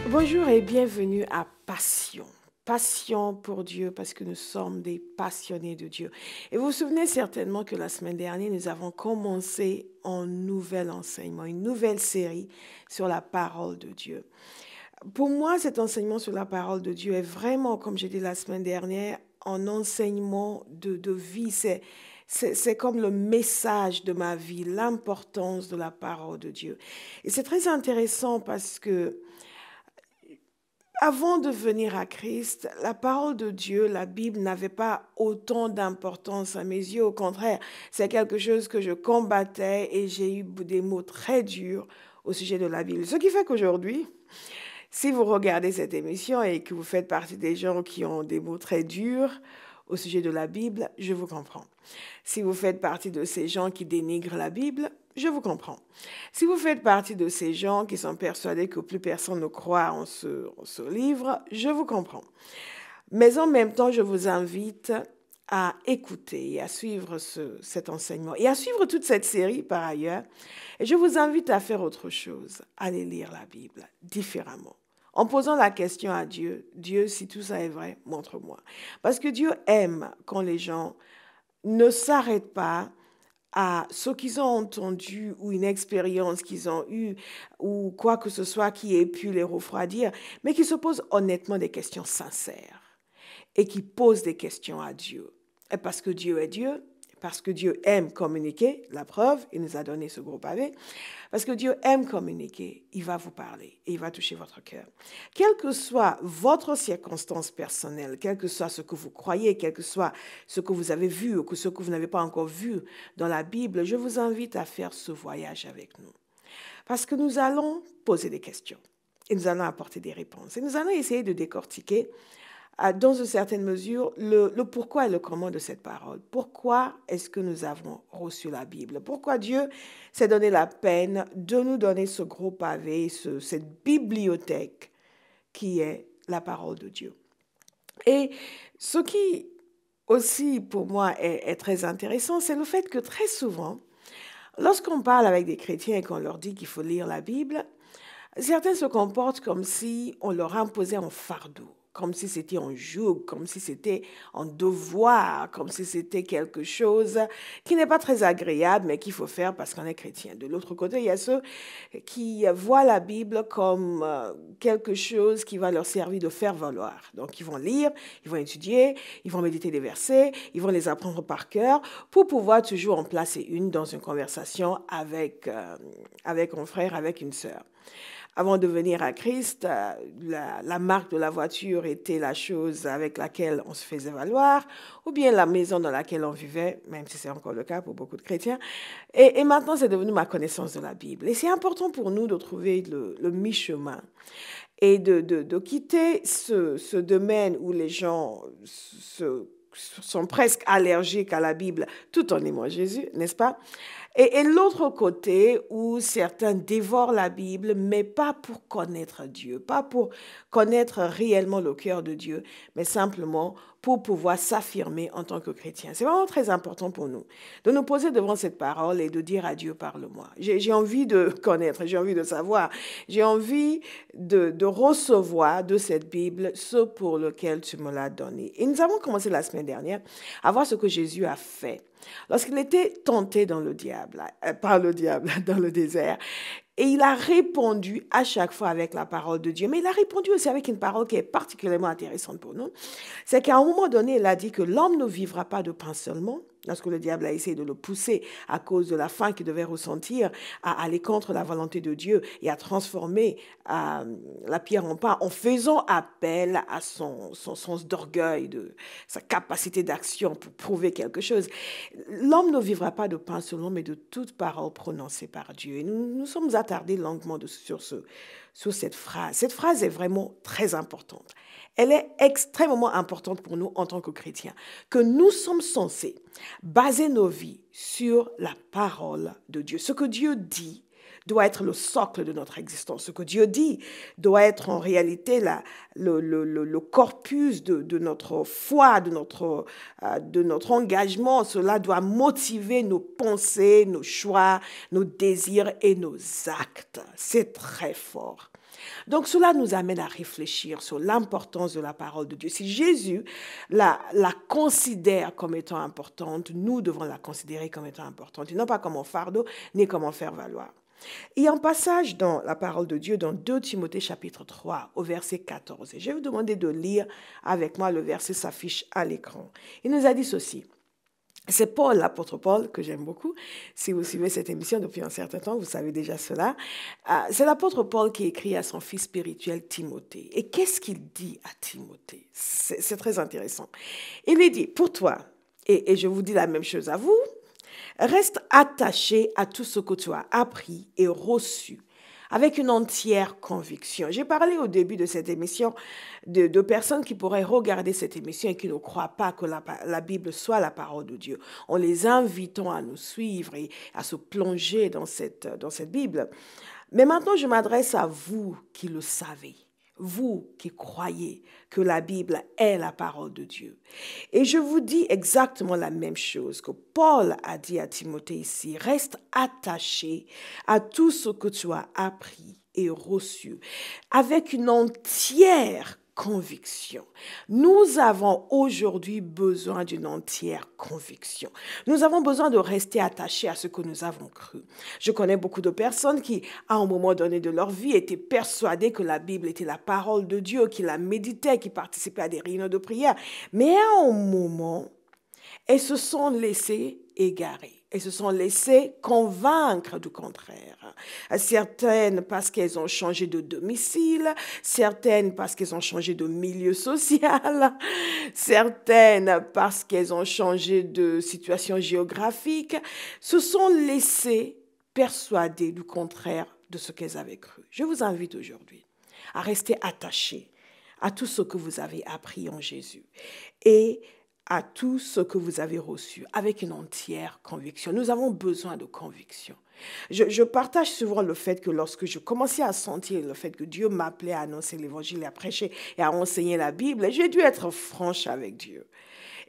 Bonjour et bienvenue à Passion. Passion pour Dieu parce que nous sommes des passionnés de Dieu. Et vous vous souvenez certainement que la semaine dernière, nous avons commencé un nouvel enseignement, une nouvelle série sur la parole de Dieu. Pour moi, cet enseignement sur la parole de Dieu est vraiment, comme j'ai dit la semaine dernière, un enseignement de vie. C'est comme le message de ma vie, l'importance de la parole de Dieu. Et c'est très intéressant parce que avant de venir à Christ, la parole de Dieu, la Bible, n'avait pas autant d'importance à mes yeux. Au contraire, c'est quelque chose que je combattais et j'ai eu des mots très durs au sujet de la Bible. Ce qui fait qu'aujourd'hui, si vous regardez cette émission et que vous faites partie des gens qui ont des mots très durs au sujet de la Bible, je vous comprends. Si vous faites partie de ces gens qui dénigrent la Bible, je vous comprends. Si vous faites partie de ces gens qui sont persuadés que plus personne ne croit en ce livre, je vous comprends. Mais en même temps, je vous invite à écouter et à suivre cet enseignement et à suivre toute cette série par ailleurs. Et je vous invite à faire autre chose, aller lire la Bible différemment. En posant la question à Dieu, Dieu, si tout ça est vrai, montre-moi. Parce que Dieu aime quand les gens ne s'arrêtent pas à ce qu'ils ont entendu ou une expérience qu'ils ont eue ou quoi que ce soit qui ait pu les refroidir, mais qui se posent honnêtement des questions sincères et qui posent des questions à Dieu. Et parce que Dieu est Dieu, parce que Dieu aime communiquer, la preuve, il nous a donné ce gros pavé, parce que Dieu aime communiquer, il va vous parler et il va toucher votre cœur. Quelle que soit votre circonstance personnelle, quel que soit ce que vous croyez, quel que soit ce que vous avez vu ou ce que vous n'avez pas encore vu dans la Bible, je vous invite à faire ce voyage avec nous. Parce que nous allons poser des questions et nous allons apporter des réponses. Et nous allons essayer de décortiquer dans une certaine mesure, le pourquoi et le comment de cette parole. Pourquoi est-ce que nous avons reçu la Bible? Pourquoi Dieu s'est donné la peine de nous donner ce gros pavé, cette bibliothèque qui est la parole de Dieu? Et ce qui aussi, pour moi, est très intéressant, c'est le fait que très souvent, lorsqu'on parle avec des chrétiens et qu'on leur dit qu'il faut lire la Bible, certains se comportent comme si on leur imposait un fardeau, comme si c'était un joug, comme si c'était un devoir, comme si c'était quelque chose qui n'est pas très agréable, mais qu'il faut faire parce qu'on est chrétien. De l'autre côté, il y a ceux qui voient la Bible comme quelque chose qui va leur servir de faire valoir. Donc, ils vont lire, ils vont étudier, ils vont méditer des versets, ils vont les apprendre par cœur pour pouvoir toujours en placer une dans une conversation avec un frère, avec une sœur. Avant de venir à Christ, la marque de la voiture était la chose avec laquelle on se faisait valoir, ou bien la maison dans laquelle on vivait, même si c'est encore le cas pour beaucoup de chrétiens. Et maintenant, c'est devenu ma connaissance de la Bible. Et c'est important pour nous de trouver le mi-chemin et de quitter ce domaine où les gens sont presque allergiques à la Bible, tout en aimant Jésus, n'est-ce pas? Et l'autre côté où certains dévorent la Bible, mais pas pour connaître Dieu, pas pour connaître réellement le cœur de Dieu, mais simplement pour pouvoir s'affirmer en tant que chrétien. C'est vraiment très important pour nous de nous poser devant cette parole et de dire à Dieu, parle-moi. J'ai envie de connaître, j'ai envie de savoir, j'ai envie de recevoir de cette Bible ce pour lequel tu me l'as donné. Et nous avons commencé la semaine dernière à voir ce que Jésus a fait lorsqu'il était tenté par le diable dans le désert. Et il a répondu à chaque fois avec la parole de Dieu. Mais il a répondu aussi avec une parole qui est particulièrement intéressante pour nous. C'est qu'à un moment donné, il a dit que l'homme ne vivra pas de pain seulement. Lorsque le diable a essayé de le pousser à cause de la faim qu'il devait ressentir, à aller contre la volonté de Dieu et à transformer la pierre en pain en faisant appel à son sens d'orgueil, de sa capacité d'action pour prouver quelque chose. L'homme ne vivra pas de pain seulement, mais de toute parole prononcée par Dieu. Et nous sommes attardés longuement sur cette phrase. Cette phrase est vraiment très importante. Elle est extrêmement importante pour nous en tant que chrétiens, que nous sommes censés baser nos vies sur la parole de Dieu. Ce que Dieu dit doit être le socle de notre existence. Ce que Dieu dit doit être en réalité le corpus de notre foi, de notre engagement. Cela doit motiver nos pensées, nos choix, nos désirs et nos actes. C'est très fort. Donc cela nous amène à réfléchir sur l'importance de la parole de Dieu. Si Jésus la considère comme étant importante, nous devons la considérer comme étant importante, et non pas comme un fardeau, ni comme en faire valoir. Il y a un passage dans la parole de Dieu, dans 2 Timothée chapitre 3, au verset 14. Et je vais vous demander de lire avec moi, le verset s'affiche à l'écran. Il nous a dit ceci. C'est Paul, l'apôtre Paul, que j'aime beaucoup. Si vous suivez cette émission depuis un certain temps, vous savez déjà cela. C'est l'apôtre Paul qui écrit à son fils spirituel Timothée. Et qu'est-ce qu'il dit à Timothée? C'est très intéressant. Il lui dit, pour toi, et je vous dis la même chose à vous, reste attaché à tout ce que tu as appris et reçu avec une entière conviction. J'ai parlé au début de cette émission de personnes qui pourraient regarder cette émission et qui ne croient pas que la Bible soit la parole de Dieu. En les invitant à nous suivre et à se plonger dans cette Bible. Mais maintenant, je m'adresse à vous qui le savez. Vous qui croyez que la Bible est la parole de Dieu. Et je vous dis exactement la même chose que Paul a dit à Timothée ici. Reste attaché à tout ce que tu as appris et reçu avec une entière conviction. Nous avons aujourd'hui besoin d'une entière conviction. Nous avons besoin de rester attachés à ce que nous avons cru. Je connais beaucoup de personnes qui, à un moment donné de leur vie, étaient persuadées que la Bible était la parole de Dieu, qui la méditaient, qui participaient à des réunions de prière. Mais à un moment, elles se sont laissées égarer. Elles se sont laissées convaincre du contraire. Certaines parce qu'elles ont changé de domicile, certaines parce qu'elles ont changé de milieu social, certaines parce qu'elles ont changé de situation géographique, se sont laissées persuader du contraire de ce qu'elles avaient cru. Je vous invite aujourd'hui à rester attachés à tout ce que vous avez appris en Jésus et à tout ce que vous avez reçu avec une entière conviction. Nous avons besoin de conviction. Je partage souvent le fait que lorsque je commençais à sentir le fait que Dieu m'appelait à annoncer l'évangile, à prêcher et à enseigner la Bible, j'ai dû être franche avec Dieu.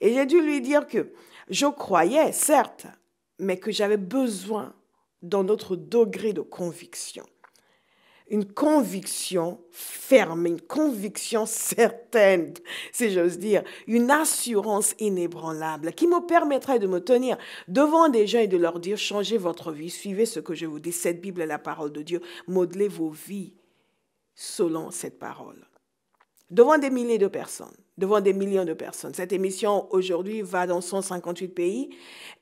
Et j'ai dû lui dire que je croyais, certes, mais que j'avais besoin d'un autre degré de conviction. Une conviction ferme, une conviction certaine, si j'ose dire, une assurance inébranlable qui me permettrait de me tenir devant des gens et de leur dire, changez votre vie, suivez ce que je vous dis, cette Bible est la parole de Dieu, modelez vos vies selon cette parole. Devant des milliers de personnes, devant des millions de personnes. Cette émission aujourd'hui va dans 158 pays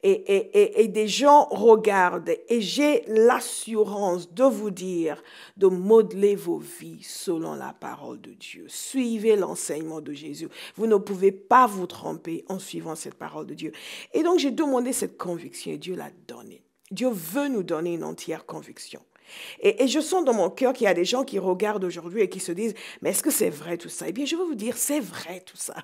et des gens regardent et j'ai l'assurance de vous dire de modeler vos vies selon la parole de Dieu. Suivez l'enseignement de Jésus. Vous ne pouvez pas vous tromper en suivant cette parole de Dieu. Et donc j'ai demandé cette conviction et Dieu l'a donnée. Dieu veut nous donner une entière conviction. Et je sens dans mon cœur qu'il y a des gens qui regardent aujourd'hui et qui se disent, mais est-ce que c'est vrai tout ça? Eh bien, je veux vous dire, c'est vrai tout ça.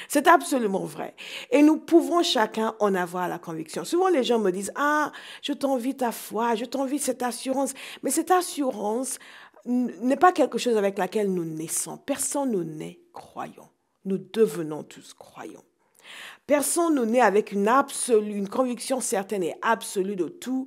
C'est absolument vrai. Et nous pouvons chacun en avoir la conviction. Souvent, les gens me disent, ah, je t'envie ta foi, je t'envie cette assurance. Mais cette assurance n'est pas quelque chose avec laquelle nous naissons. Personne ne naît croyant. Nous devenons tous croyants. Personne ne naît avec une conviction certaine et absolue de tout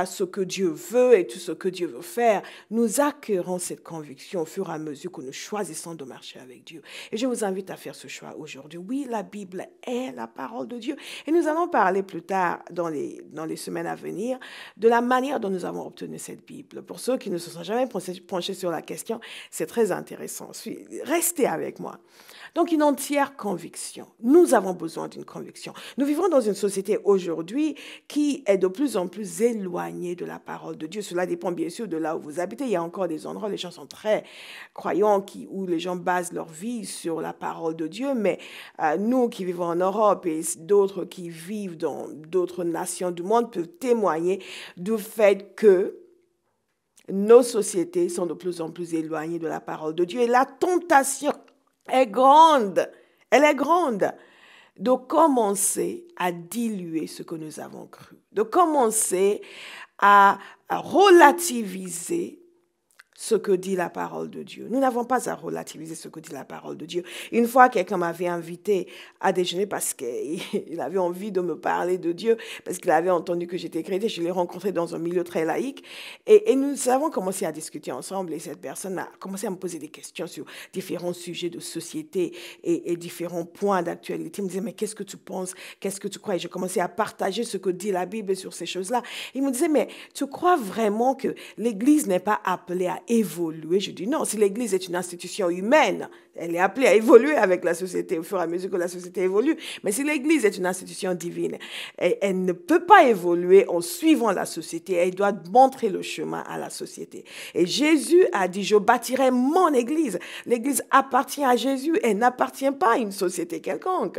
ce que Dieu veut et tout ce que Dieu veut faire. Nous acquérons cette conviction au fur et à mesure que nous choisissons de marcher avec Dieu. Et je vous invite à faire ce choix aujourd'hui. Oui, la Bible est la parole de Dieu. Et nous allons parler plus tard, dans les semaines à venir, de la manière dont nous avons obtenu cette Bible. Pour ceux qui ne se sont jamais penchés sur la question, c'est très intéressant. Restez avec moi. Donc, une entière conviction. Nous avons besoin d'une conviction. Nous vivons dans une société aujourd'hui qui est de plus en plus éloignée de la parole de Dieu. Cela dépend bien sûr de là où vous habitez. Il y a encore des endroits où les gens sont très croyants, où les gens basent leur vie sur la parole de Dieu. Mais nous qui vivons en Europe et d'autres qui vivent dans d'autres nations du monde peuvent témoigner du fait que nos sociétés sont de plus en plus éloignées de la parole de Dieu. Et la tentation est grande, elle est grande, de commencer à diluer ce que nous avons cru, de commencer à relativiser ce que dit la parole de Dieu. Nous n'avons pas à relativiser ce que dit la parole de Dieu. Une fois, quelqu'un m'avait invité à déjeuner parce qu'il avait envie de me parler de Dieu, parce qu'il avait entendu que j'étais chrétien. Je l'ai rencontré dans un milieu très laïque. Et nous avons commencé à discuter ensemble. Et cette personne a commencé à me poser des questions sur différents sujets de société et différents points d'actualité. Il me disait, mais qu'est-ce que tu penses? Qu'est-ce que tu crois? Et j'ai commencé à partager ce que dit la Bible sur ces choses-là. Il me disait, mais tu crois vraiment que l'Église n'est pas appelée à évoluer? Je dis non, si l'Église est une institution humaine, elle est appelée à évoluer avec la société au fur et à mesure que la société évolue. Mais si l'Église est une institution divine, elle ne peut pas évoluer en suivant la société. Elle doit montrer le chemin à la société. Et Jésus a dit, je bâtirai mon Église. L'Église appartient à Jésus. Elle n'appartient pas à une société quelconque.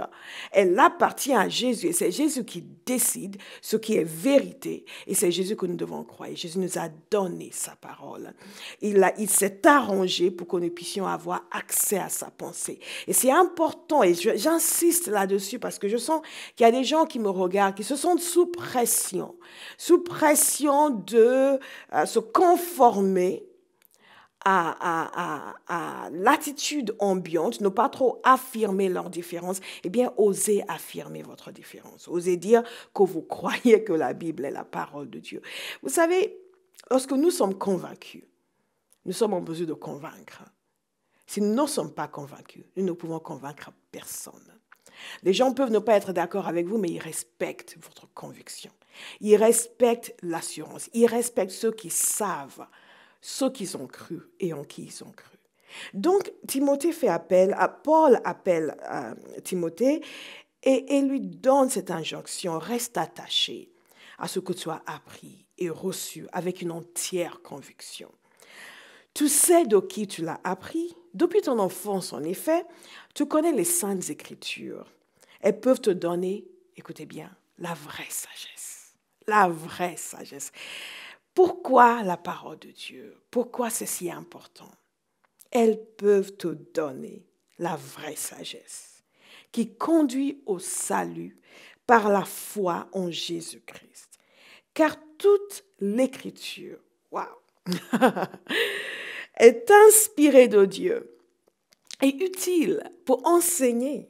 Elle appartient à Jésus. Et c'est Jésus qui décide ce qui est vérité. Et c'est Jésus que nous devons croire. Et Jésus nous a donné sa parole. Il s'est arrangé pour que nous puissions avoir accès à sa pensée. Et c'est important, et j'insiste là-dessus parce que je sens qu'il y a des gens qui me regardent, qui se sentent sous pression de se conformer à l'attitude ambiante, ne pas trop affirmer leur différence, eh bien, osez affirmer votre différence. Osez dire que vous croyez que la Bible est la parole de Dieu. Vous savez, lorsque nous sommes convaincus, nous sommes en mesure de convaincre. Si nous ne sommes pas convaincus, nous ne pouvons convaincre personne. Les gens peuvent ne pas être d'accord avec vous, mais ils respectent votre conviction. Ils respectent l'assurance. Ils respectent ceux qui savent, ceux qui ont cru et en qui ils ont cru. Donc, Paul appelle Timothée et lui donne cette injonction. Reste attaché à ce que tu as appris et reçu avec une entière conviction. Tu sais de qui tu l'as appris. Depuis ton enfance, en effet, tu connais les saintes écritures. Elles peuvent te donner, écoutez bien, la vraie sagesse. La vraie sagesse. Pourquoi la parole de Dieu? Pourquoi c'est si important? Elles peuvent te donner la vraie sagesse qui conduit au salut par la foi en Jésus-Christ. Car toute l'écriture, est inspirée de Dieu et utile pour enseigner.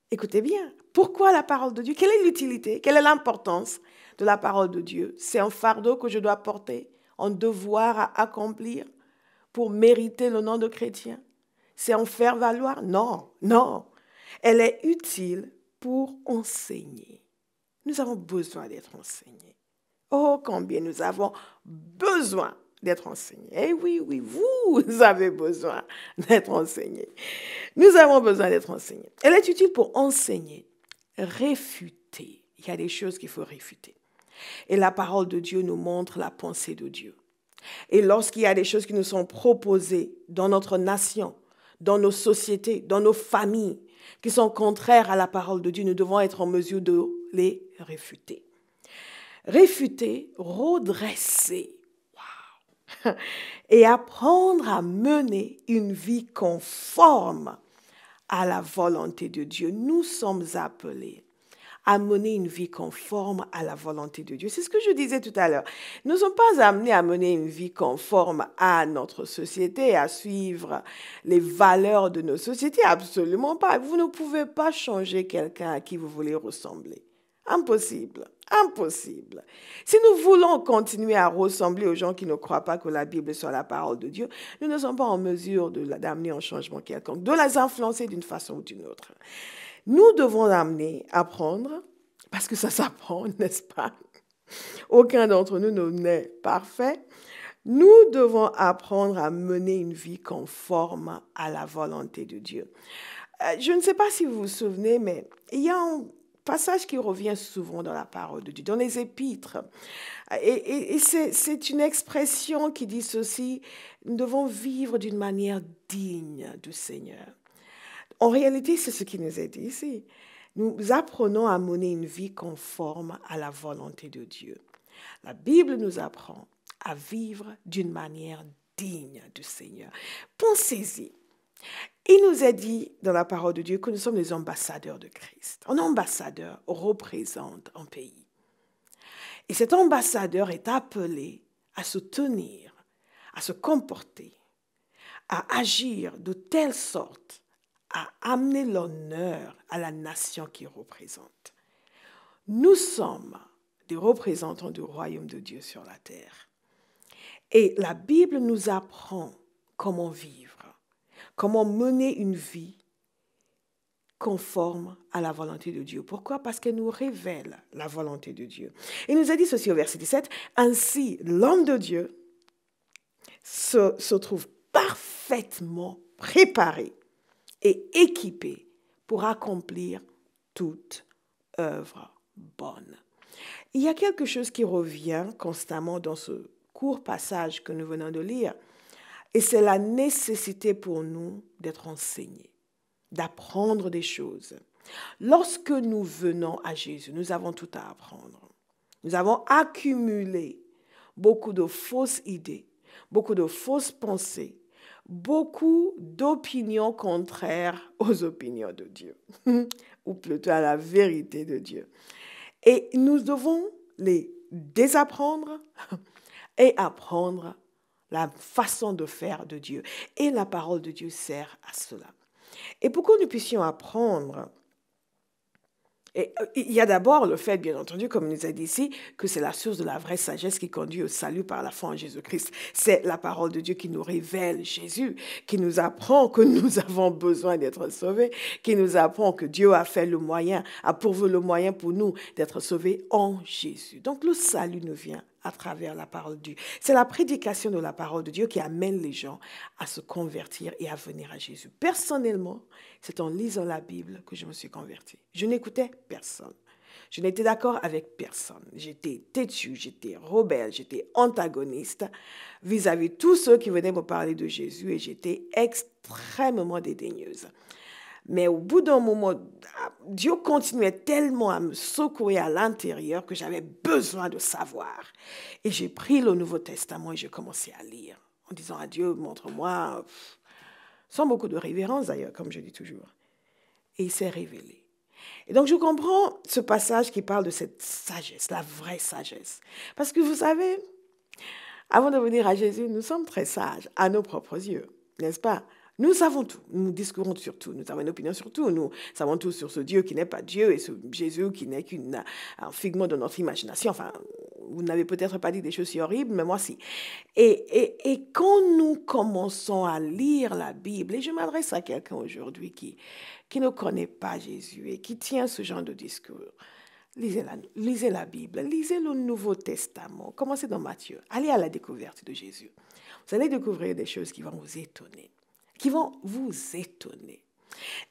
Écoutez bien, pourquoi la parole de Dieu? Quelle est l'utilité? Quelle est l'importance de la parole de Dieu? C'est un fardeau que je dois porter, un devoir à accomplir pour mériter le nom de chrétien? C'est en faire valoir? Non, non. Elle est utile pour enseigner. Nous avons besoin d'être enseignés. Oh, combien nous avons besoin d'être enseignés. Eh oui, vous avez besoin d'être enseignés. Nous avons besoin d'être enseignés. Elle est utile pour enseigner, réfuter. Il y a des choses qu'il faut réfuter. Et la parole de Dieu nous montre la pensée de Dieu. Et lorsqu'il y a des choses qui nous sont proposées dans notre nation, dans nos sociétés, dans nos familles, qui sont contraires à la parole de Dieu, nous devons être en mesure de les réfuter. Réfuter, redresser, et apprendre à mener une vie conforme à la volonté de Dieu. Nous sommes appelés à mener une vie conforme à la volonté de Dieu. C'est ce que je disais tout à l'heure. Nous ne sommes pas amenés à mener une vie conforme à notre société, à suivre les valeurs de nos sociétés. Absolument pas. Vous ne pouvez pas changer quelqu'un à qui vous voulez ressembler. Impossible. Impossible. Si nous voulons continuer à ressembler aux gens qui ne croient pas que la Bible soit la parole de Dieu, nous ne sommes pas en mesure d'amener un changement quelconque, de les influencer d'une façon ou d'une autre. Nous devons apprendre, parce que ça s'apprend, n'est-ce pas? Aucun d'entre nous n'est parfait. Nous devons apprendre à mener une vie conforme à la volonté de Dieu. Je ne sais pas si vous vous souvenez, mais il y a un passage qui revient souvent dans la parole de Dieu, dans les épîtres. Et c'est une expression qui dit ceci: nous devons vivre d'une manière digne du Seigneur. En réalité, c'est ce qui nous est dit ici. Nous apprenons à mener une vie conforme à la volonté de Dieu. La Bible nous apprend à vivre d'une manière digne du Seigneur. Pensez-y. Il nous est dit dans la parole de Dieu que nous sommes les ambassadeurs de Christ. Un ambassadeur représente un pays. Et cet ambassadeur est appelé à se tenir, à se comporter, à agir de telle sorte à amener l'honneur à la nation qu'il représente. Nous sommes des représentants du royaume de Dieu sur la terre. Et la Bible nous apprend comment vivre, comment mener une vie conforme à la volonté de Dieu. Pourquoi? Parce qu'elle nous révèle la volonté de Dieu. Il nous a dit ceci au verset 17, « Ainsi, l'homme de Dieu se trouve parfaitement préparé et équipé pour accomplir toute œuvre bonne. » Il y a quelque chose qui revient constamment dans ce court passage que nous venons de lire, et c'est la nécessité pour nous d'être enseignés, d'apprendre des choses. Lorsque nous venons à Jésus, nous avons tout à apprendre. Nous avons accumulé beaucoup de fausses idées, beaucoup de fausses pensées, beaucoup d'opinions contraires aux opinions de Dieu, ou plutôt à la vérité de Dieu. Et nous devons les désapprendre et apprendre la façon de faire de Dieu. Et la parole de Dieu sert à cela. Et pour que nous puissions apprendre, et il y a d'abord le fait, bien entendu, comme il nous a dit ici, que c'est la source de la vraie sagesse qui conduit au salut par la foi en Jésus-Christ. C'est la parole de Dieu qui nous révèle Jésus, qui nous apprend que nous avons besoin d'être sauvés, qui nous apprend que Dieu a fait le moyen, a pourvu le moyen pour nous d'être sauvés en Jésus. Donc le salut nous vient à travers la parole de Dieu. C'est la prédication de la parole de Dieu qui amène les gens à se convertir et à venir à Jésus. Personnellement, c'est en lisant la Bible que je me suis convertie. Je n'écoutais personne. Je n'étais d'accord avec personne. J'étais têtue, j'étais rebelle, j'étais antagoniste vis-à-vis de tous ceux qui venaient me parler de Jésus et j'étais extrêmement dédaigneuse. Mais au bout d'un moment, Dieu continuait tellement à me secouer à l'intérieur que j'avais besoin de savoir. Et j'ai pris le Nouveau Testament et j'ai commencé à lire en disant à Dieu, montre-moi, sans beaucoup de révérence d'ailleurs, comme je dis toujours. Et il s'est révélé. Et donc je comprends ce passage qui parle de cette sagesse, la vraie sagesse. Parce que vous savez, avant de venir à Jésus, nous sommes très sages à nos propres yeux, n'est-ce pas? Nous savons tout, nous discourons sur tout, nous avons une opinion sur tout, nous savons tout sur ce Dieu qui n'est pas Dieu et ce Jésus qui n'est qu'un figment de notre imagination. Enfin, vous n'avez peut-être pas dit des choses si horribles, mais moi si. Et quand nous commençons à lire la Bible, et je m'adresse à quelqu'un aujourd'hui qui ne connaît pas Jésus et qui tient ce genre de discours, lisez la Bible, lisez le Nouveau Testament, commencez dans Matthieu, allez à la découverte de Jésus. Vous allez découvrir des choses qui vont vous étonner.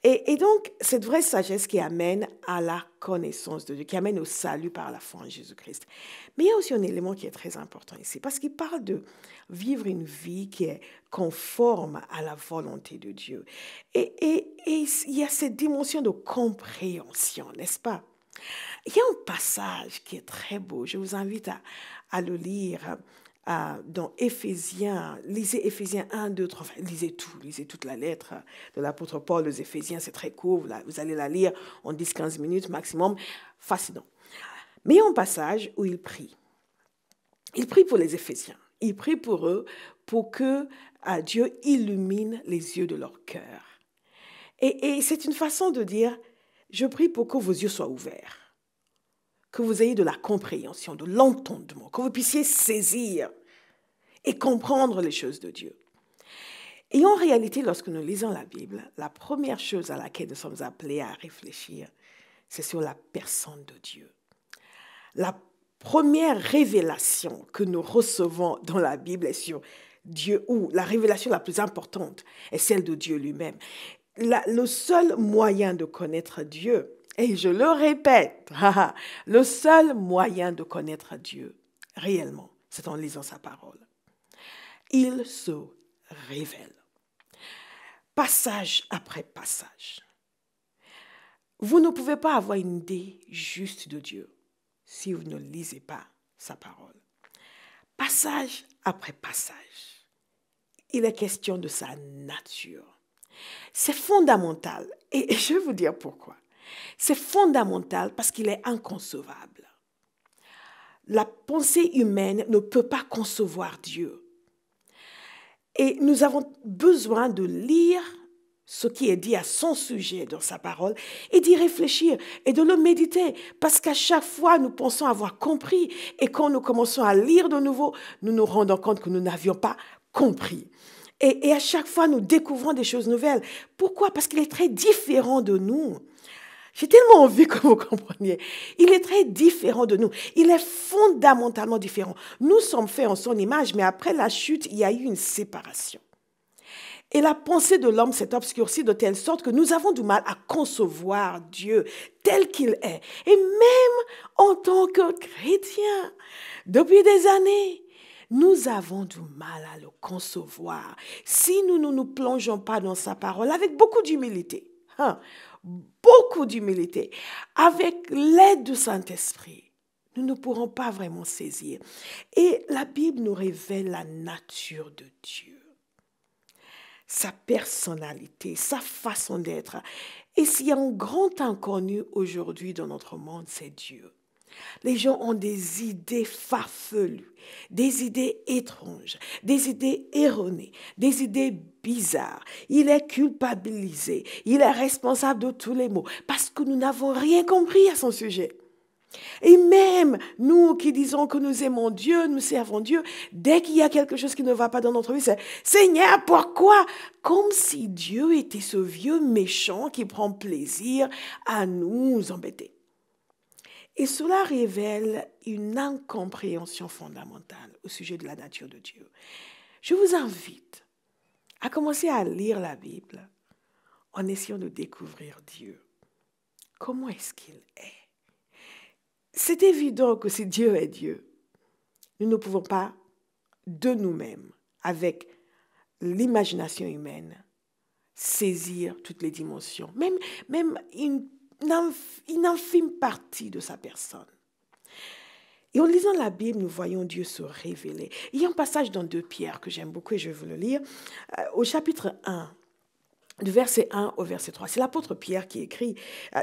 Et donc, cette vraie sagesse qui amène à la connaissance de Dieu, qui amène au salut par la foi en Jésus-Christ. Mais il y a aussi un élément qui est très important ici, parce qu'il parle de vivre une vie qui est conforme à la volonté de Dieu. Et il y a cette dimension de compréhension, n'est-ce pas? Il y a un passage qui est très beau, je vous invite à le lire. Dans Éphésiens, lisez Éphésiens 1, 2, 3, enfin, lisez toute la lettre de l'apôtre Paul aux Éphésiens, c'est très court, vous allez la lire en 10-15 minutes maximum, fascinant. Mais il y a un passage où il prie. Il prie pour les Éphésiens, il prie pour eux, pour que Dieu illumine les yeux de leur cœur. Et c'est une façon de dire, je prie pour que vos yeux soient ouverts, que vous ayez de la compréhension, de l'entendement, que vous puissiez saisir et comprendre les choses de Dieu. Et en réalité, lorsque nous lisons la Bible, la première chose à laquelle nous sommes appelés à réfléchir, c'est sur la personne de Dieu. La première révélation que nous recevons dans la Bible est sur Dieu, ou la révélation la plus importante est celle de Dieu lui-même. Le seul moyen de connaître Dieu, et je le répète, le seul moyen de connaître Dieu réellement, c'est en lisant sa parole. Il se révèle, passage après passage. Vous ne pouvez pas avoir une idée juste de Dieu si vous ne lisez pas sa parole. Passage après passage, il est question de sa nature. C'est fondamental, et je vais vous dire pourquoi. C'est fondamental parce qu'il est inconcevable. La pensée humaine ne peut pas concevoir Dieu. Et nous avons besoin de lire ce qui est dit à son sujet dans sa parole et d'y réfléchir et de le méditer. Parce qu'à chaque fois, nous pensons avoir compris. Et quand nous commençons à lire de nouveau, nous nous rendons compte que nous n'avions pas compris. Et à chaque fois, nous découvrons des choses nouvelles. Pourquoi? Parce qu'il est très différent de nous. J'ai tellement envie que vous compreniez. Il est très différent de nous. Il est fondamentalement différent. Nous sommes faits en son image, mais après la chute, il y a eu une séparation. Et la pensée de l'homme s'est obscurcie de telle sorte que nous avons du mal à concevoir Dieu tel qu'il est. Et même en tant que chrétiens, depuis des années, nous avons du mal à le concevoir si nous ne nous plongeons pas dans sa parole avec beaucoup d'humilité. Beaucoup d'humilité. Avec l'aide du Saint-Esprit, nous ne pourrons pas vraiment saisir. Et la Bible nous révèle la nature de Dieu, sa personnalité, sa façon d'être. Et s'il y a un grand inconnu aujourd'hui dans notre monde, c'est Dieu. Les gens ont des idées farfelues, des idées étranges, des idées erronées, des idées bizarres. Il est culpabilisé, il est responsable de tous les maux parce que nous n'avons rien compris à son sujet. Et même nous qui disons que nous aimons Dieu, nous servons Dieu, dès qu'il y a quelque chose qui ne va pas dans notre vie, c'est « Seigneur, pourquoi ?» Comme si Dieu était ce vieux méchant qui prend plaisir à nous embêter. Et cela révèle une incompréhension fondamentale au sujet de la nature de Dieu. Je vous invite à commencer à lire la Bible en essayant de découvrir Dieu. Comment est-ce qu'il est? C'est évident que si Dieu est Dieu, nous ne pouvons pas, de nous-mêmes, avec l'imagination humaine, saisir toutes les dimensions, même une infime partie de sa personne. Et en lisant la Bible, nous voyons Dieu se révéler. Il y a un passage dans 2 Pierre que j'aime beaucoup et je vais vous le lire. Au chapitre 1, du verset 1 au verset 3. C'est l'apôtre Pierre qui écrit.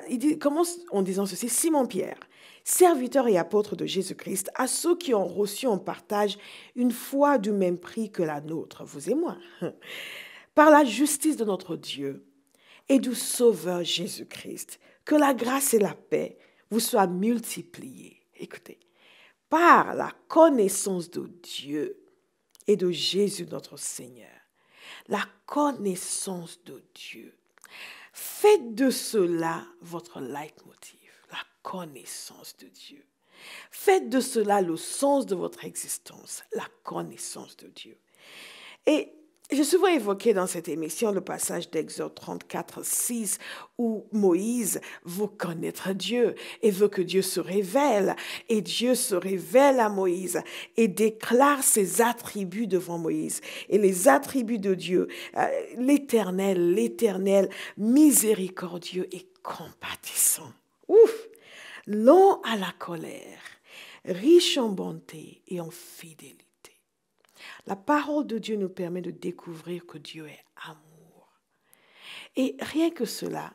Il commence en disant ceci: Simon Pierre, serviteur et apôtre de Jésus-Christ, à ceux qui ont reçu en partage une foi du même prix que la nôtre, vous et moi, par la justice de notre Dieu et du Sauveur Jésus-Christ, que la grâce et la paix vous soient multipliées. Écoutez, par la connaissance de Dieu et de Jésus notre Seigneur. La connaissance de Dieu. Faites de cela votre leitmotiv, la connaissance de Dieu. Faites de cela le sens de votre existence, la connaissance de Dieu. Et j'ai souvent évoqué dans cette émission le passage d'Exode 34, 6, où Moïse veut connaître Dieu et veut que Dieu se révèle. Et Dieu se révèle à Moïse et déclare ses attributs devant Moïse. Et les attributs de Dieu, l'éternel, miséricordieux et compatissant. Ouf! Lent à la colère, riche en bonté et en fidélité. La parole de Dieu nous permet de découvrir que Dieu est amour. Et rien que cela,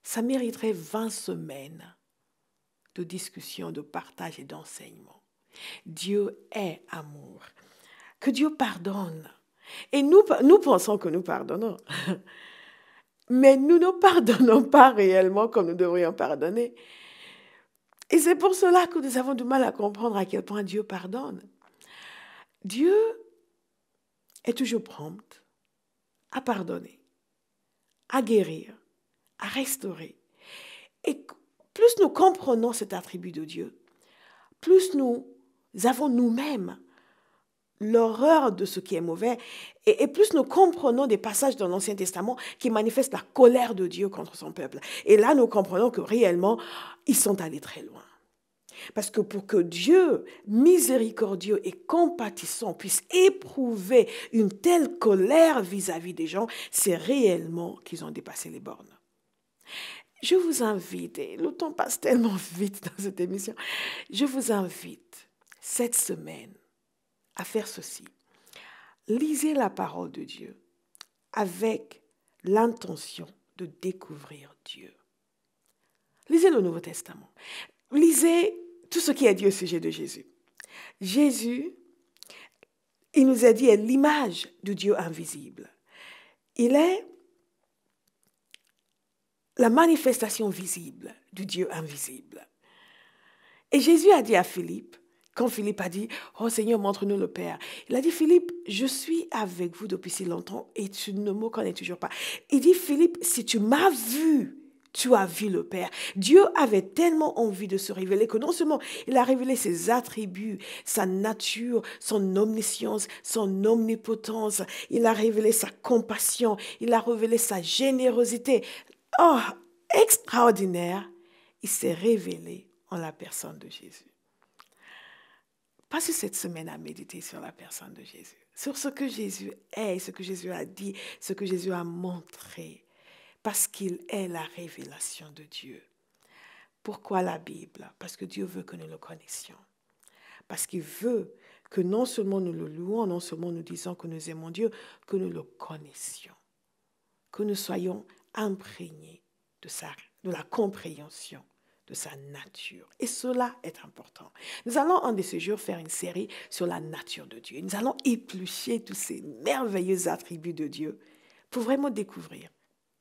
ça mériterait 20 semaines de discussion, de partage et d'enseignement. Dieu est amour. Que Dieu pardonne. Et nous pensons que nous pardonnons. Mais nous ne pardonnons pas réellement comme nous devrions pardonner. Et c'est pour cela que nous avons du mal à comprendre à quel point Dieu pardonne. Dieu est toujours prompt à pardonner, à guérir, à restaurer. Et plus nous comprenons cet attribut de Dieu, plus nous avons nous-mêmes l'horreur de ce qui est mauvais, et plus nous comprenons des passages dans l'Ancien Testament qui manifestent la colère de Dieu contre son peuple. Et là, nous comprenons que réellement, ils sont allés très loin. Parce que pour que Dieu, miséricordieux et compatissant, puisse éprouver une telle colère vis-à-vis des gens, c'est réellement qu'ils ont dépassé les bornes. Je vous invite, et le temps passe tellement vite dans cette émission, je vous invite cette semaine à faire ceci. Lisez la parole de Dieu avec l'intention de découvrir Dieu. Lisez le Nouveau Testament. Lisez tout ce qui est dit au sujet de Jésus. Jésus, il nous a dit, est l'image du Dieu invisible. Il est la manifestation visible du Dieu invisible. Et Jésus a dit à Philippe, quand Philippe a dit, « Oh Seigneur, montre-nous le Père », il a dit, « Philippe, je suis avec vous depuis si longtemps et tu ne me connais toujours pas. » Il dit, « Philippe, si tu m'as vu, tu as vu le Père. » Dieu avait tellement envie de se révéler que non seulement il a révélé ses attributs, sa nature, son omniscience, son omnipotence, il a révélé sa compassion, il a révélé sa générosité. Oh, extraordinaire, il s'est révélé en la personne de Jésus. Passez cette semaine à méditer sur la personne de Jésus, sur ce que Jésus est, ce que Jésus a dit, ce que Jésus a montré, parce qu'il est la révélation de Dieu. Pourquoi la Bible? Parce que Dieu veut que nous le connaissions. Parce qu'il veut que non seulement nous le louons, non seulement nous disons que nous aimons Dieu, que nous le connaissions, que nous soyons imprégnés de la compréhension de sa nature. Et cela est important. Nous allons un de ces jours faire une série sur la nature de Dieu. Nous allons éplucher tous ces merveilleux attributs de Dieu pour vraiment découvrir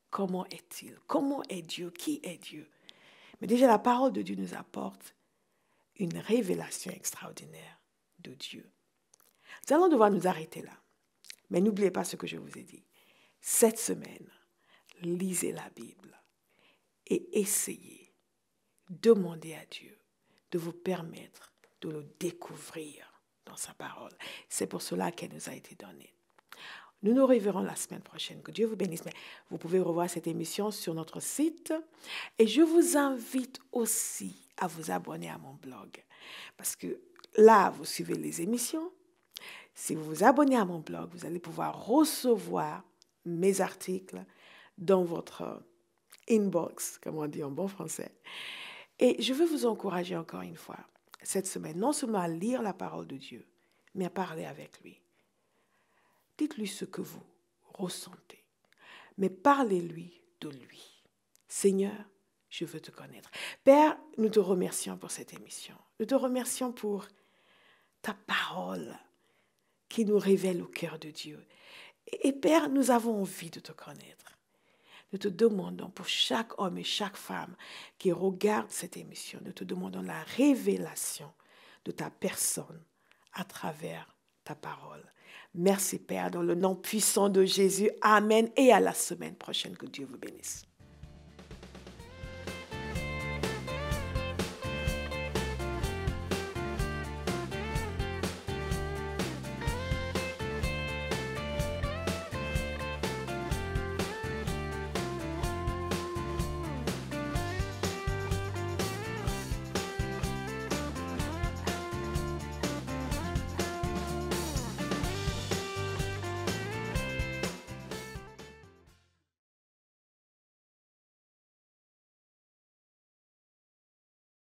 comment est-il, comment est Dieu, qui est Dieu. Mais déjà, la parole de Dieu nous apporte une révélation extraordinaire de Dieu. Nous allons devoir nous arrêter là. Mais n'oubliez pas ce que je vous ai dit. Cette semaine, lisez la Bible et essayez, demandez à Dieu de vous permettre de le découvrir dans sa parole. C'est pour cela qu'elle nous a été donnée. Nous nous reverrons la semaine prochaine. Que Dieu vous bénisse. Mais vous pouvez revoir cette émission sur notre site. Et je vous invite aussi à vous abonner à mon blog. Parce que là, vous suivez les émissions. Si vous vous abonnez à mon blog, vous allez pouvoir recevoir mes articles dans votre inbox, comme on dit en bon français. Et je veux vous encourager encore une fois, cette semaine, non seulement à lire la parole de Dieu, mais à parler avec lui. Dites-lui ce que vous ressentez, mais parlez-lui de lui. Seigneur, je veux te connaître. Père, nous te remercions pour cette émission. Nous te remercions pour ta parole qui nous révèle le cœur de Dieu. Et Père, nous avons envie de te connaître. Nous te demandons pour chaque homme et chaque femme qui regarde cette émission, nous te demandons la révélation de ta personne à travers ta parole. Merci Père, dans le nom puissant de Jésus. Amen. Et à la semaine prochaine. Que Dieu vous bénisse.